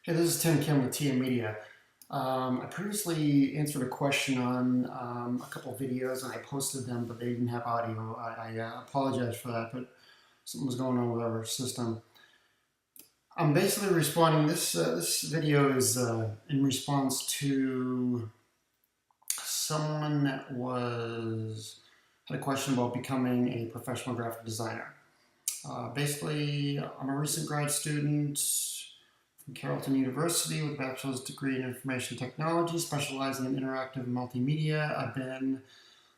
Hey, this is Tim Kim with TM Media. I previously answered a question on a couple of videos and I posted them, but they didn't have audio. I apologize for that, but something was going on with our system. I'm basically responding. This video is in response to someone that had a question about becoming a professional graphic designer. Basically, I'm a recent grad student from Carleton University with a bachelor's degree in information technology, specializing in interactive multimedia. I've been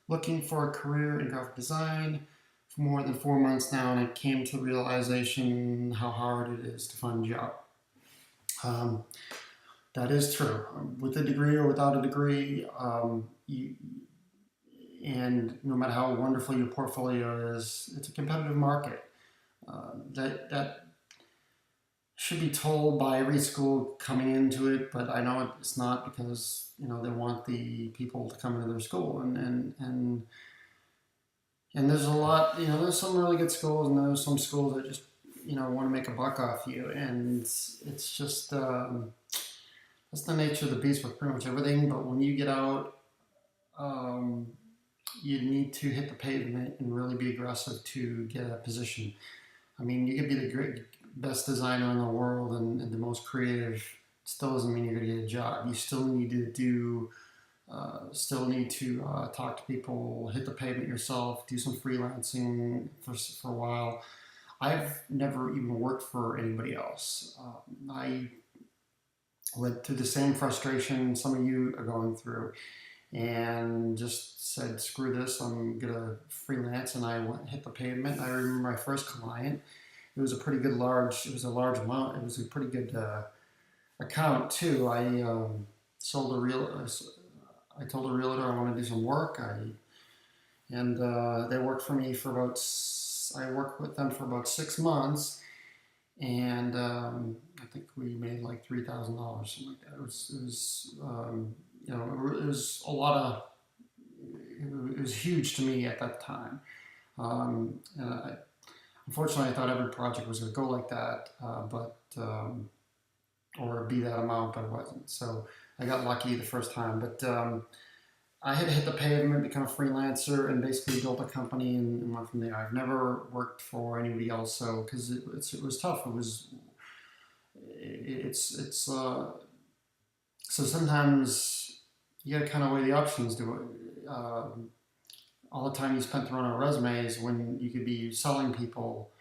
looking for a career in graphic design for more than 4 months now, and I came to the realization how hard it is to find a job. Um, that is true. With a degree or without a degree, and no matter how wonderful your portfolio is, it's a competitive market. That should be told by every school coming into it, but I know it's not because they want the people to come into their school, and there's a lot. There's some really good schools, and there's some schools that just want to make a buck off you, and it's just that's the nature of the beast with pretty much everything. But when you get out, um, you need to hit the pavement and really be aggressive to get a position. I mean, you could be the best designer in the world and the most creative. Still doesn't mean you're going to get a job. You still need to talk to people, hit the pavement yourself, do some freelancing for a while. I've never even worked for anybody else. I went through the same frustration some of you are going through, and just said, screw this, I'm gonna freelance, and hit the pavement. I remember my first client. It was it was a large amount. It was a pretty good account too. I told a realtor I want to do some work. They worked for me for I worked with them for about 6 months, and I think we made like $3,000, something like that. It was a lot of, it was huge to me at that time. Unfortunately, I thought every project was going to go like that, or be that amount, but it wasn't. So I got lucky the first time. But I had hit the pavement, become a freelancer, and basically built a company and went from there. I've never worked for anybody else, so because it was tough. It's so sometimes you got to kind of weigh the options. All the time you spent throwing out resumes when you could be selling people.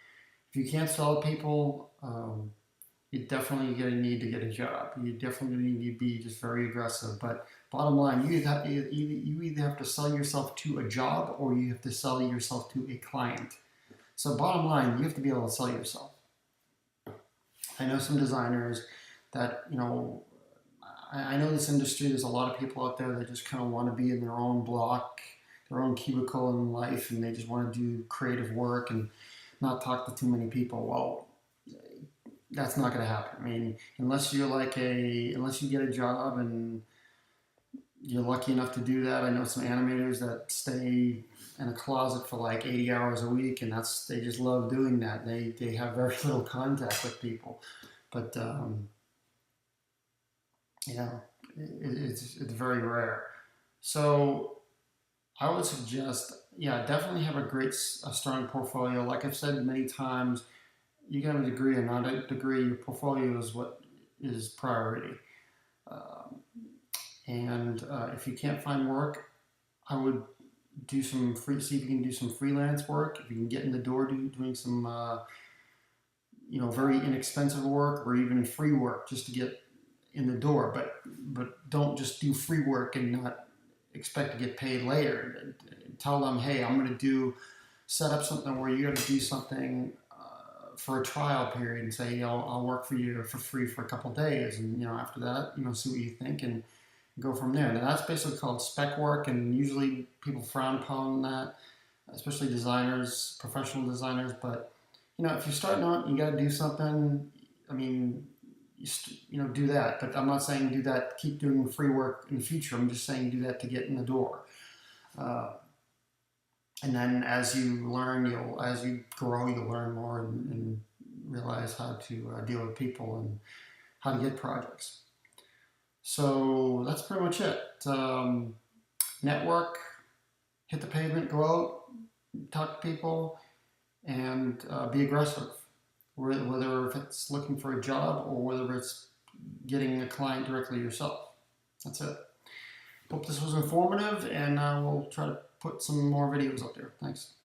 If you can't sell people, you definitely going to need to get a job. You definitely need to be just very aggressive. But bottom line, you either have to sell yourself to a job or you have to sell yourself to a client. So bottom line, you have to be able to sell yourself. I know some designers that, I know this industry, there's a lot of people out there that just kind of want to be in their own block, their own cubicle in life, and they just want to do creative work and not talk to too many people. Well, that's not going to happen. I mean, unless you get a job and you're lucky enough to do that. I know some animators that stay in a closet for like 80 hours a week, and they just love doing that. They have very little contact with people, but it's very rare. So I would suggest, yeah, definitely have a strong portfolio. Like I've said many times, you can have a degree or not a degree. Your portfolio is what is priority. Um, and if you can't find work, I would see if you can do some freelance work. If you can get in the door doing some, very inexpensive work or even free work just to get in the door. But don't just do free work and not expect to get paid later. Tell them, hey, I'm going to set up something where you got to do something for a trial period and say, I'll work for you for free for a couple of days, and after that, see what you think and go from there. Now that's basically called spec work, and usually people frown upon that, especially designers, professional designers. But if you're starting out, you got to do something. I mean, do that. But I'm not saying do that. Keep doing free work in the future. I'm just saying do that to get in the door. And then as you grow, you'll learn more and realize how to deal with people and how to get projects. So that's pretty much it. Network, hit the pavement, go out, talk to people, and be aggressive. Whether if it's looking for a job or whether it's getting a client directly yourself. That's it. Hope this was informative, and we'll try to put some more videos up there. Thanks.